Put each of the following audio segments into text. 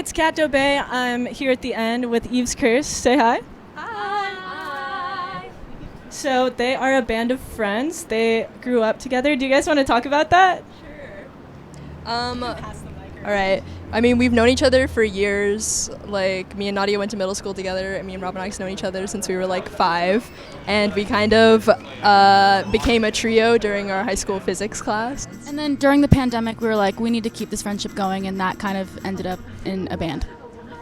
it's Kat Dobay. I'm here at the end with Eve's Curse. Say hi. Hi. So they are a band of friends. They grew up together. Do you guys want to talk about that? All right. I mean, we've known each other for years. Like, me and Nadia went to middle school together, and me and Rob and Alex known each other since we were like 5. And we kind of became a trio during our high school physics class. And then during the pandemic, we were like, we need to keep this friendship going, and that kind of ended up in a band.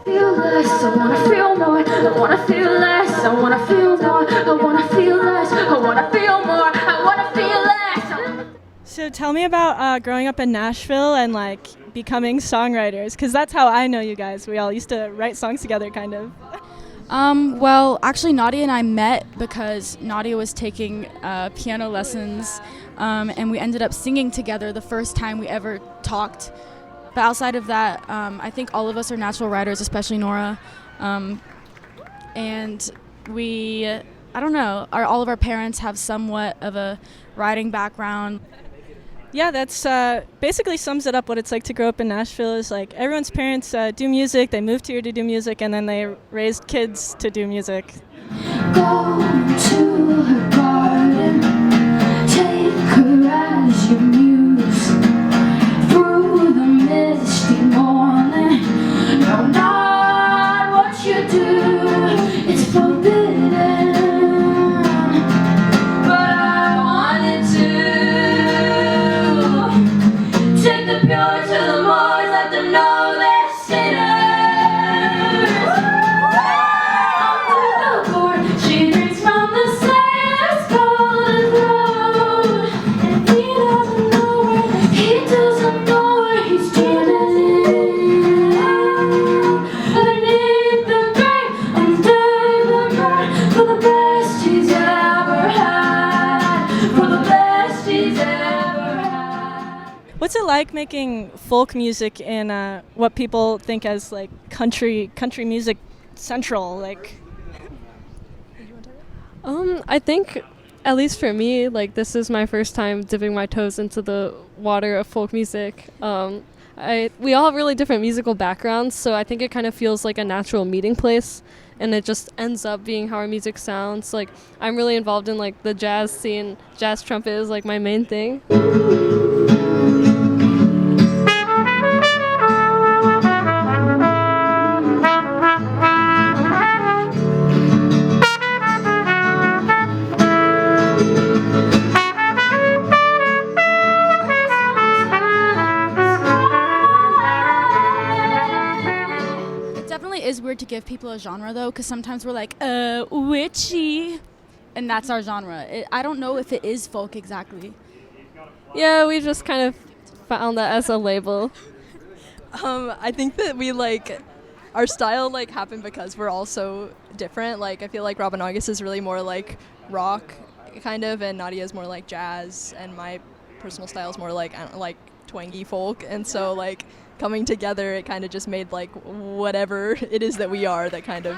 Feel less, I wanna feel more. I wanna feel less, I wanna feel more. I wanna feel less, I wanna feel more. I wanna feel less. So tell me about growing up in Nashville and like becoming songwriters, because that's how I know you guys. We all used to write songs together, kind of. Well, actually, Nadia and I met because Nadia was taking piano lessons, and we ended up singing together the first time we ever talked. But outside of that, I think all of us are natural writers, especially Nora. And we, I don't know, all of our parents have somewhat of a writing background. Yeah, that's basically sums it up. What it's like to grow up in Nashville is like everyone's parents do music. They moved here to do music, and then they raised kids to do music. Go to her garden, take her as your muse. Through the misty morning, no, not what you do, it's forbidden. But I wanted to take the pure to the moors, let them know they're sinners. Up to the board, she drinks from the sailor's golden throat, and he doesn't know where he's dreaming. Beneath the grape, under the bright, for the best he's ever had, for the best he's ever had. What's it like making folk music in what people think as like country music central? Like, I think, at least for me, like this is my first time dipping my toes into the water of folk music. We all have really different musical backgrounds, so I think it kind of feels like a natural meeting place, and it just ends up being how our music sounds. Like, I'm really involved in like the jazz scene. Jazz trumpet is like my main thing. It definitely is weird to give people a genre, though, because sometimes we're like, witchy, and that's our genre. I don't know if it is folk exactly. Yeah, we just kind of found that as a label. I think that we like our style like happened because we're all so different. Like, I feel like Robin August is really more like rock kind of, and Nadia is more like jazz, and my personal style is more like, I don't know, like twangy folk. And so like coming together, it kind of just made like whatever it is that we are, that kind of,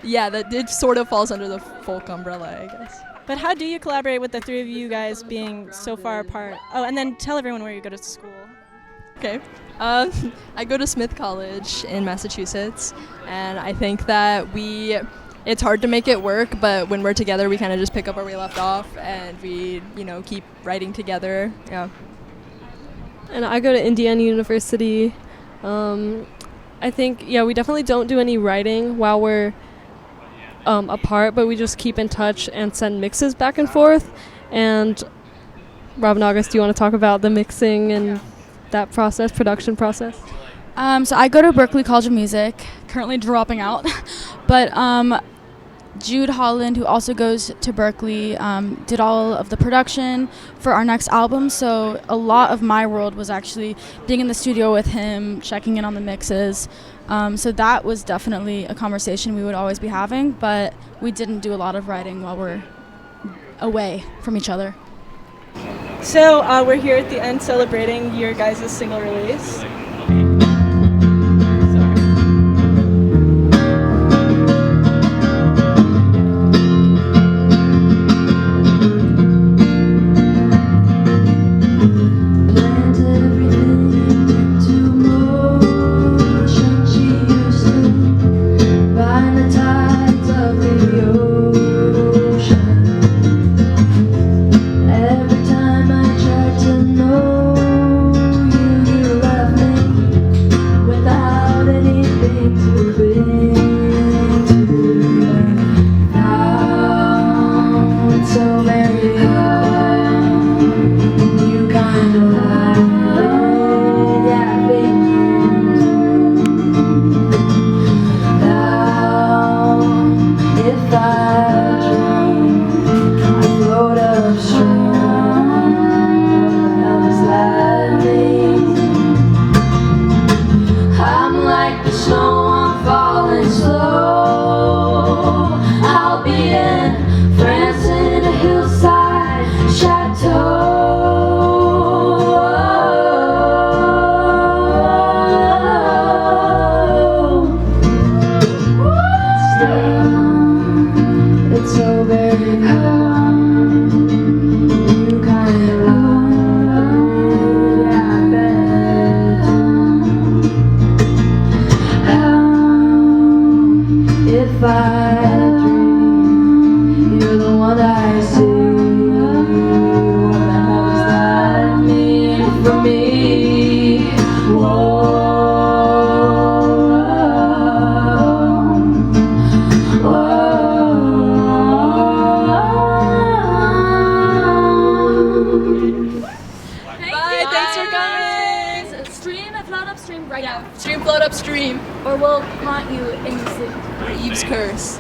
yeah, that it sort of falls under the folk umbrella, I guess. but how do you collaborate with the three of you guys being so far apart? Oh, and then tell everyone where you go to school. Okay. I go to Smith College in Massachusetts, and I think that it's hard to make it work, but when we're together, we kind of just pick up where we left off, and we, keep writing together. Yeah. And I go to Indiana University. I think, we definitely don't do any writing while we're apart, but we just keep in touch and send mixes back and forth. And Rob and August, do you want to talk about the mixing and that process, production process? So I go to Berklee College of Music, currently dropping out, but Jude Holland, who also goes to Berklee, did all of the production for our next album, so a lot of my world was actually being in the studio with him, checking in on the mixes. So that was definitely a conversation we would always be having, but we didn't do a lot of writing while we're away from each other. So we're here at the end celebrating your guys' single release. Blend everything into motion. snow, I'm falling slow. I'll be in France in a hillside chateau. It's so very hard. You kind of love, yeah, I bet. If I dream, you're the one I see. What the hell does that mean for me? Whoa. Bye, thanks for coming. Stream and float upstream right now. Stream float upstream. Or we'll haunt you in your sleep. Eve's curse.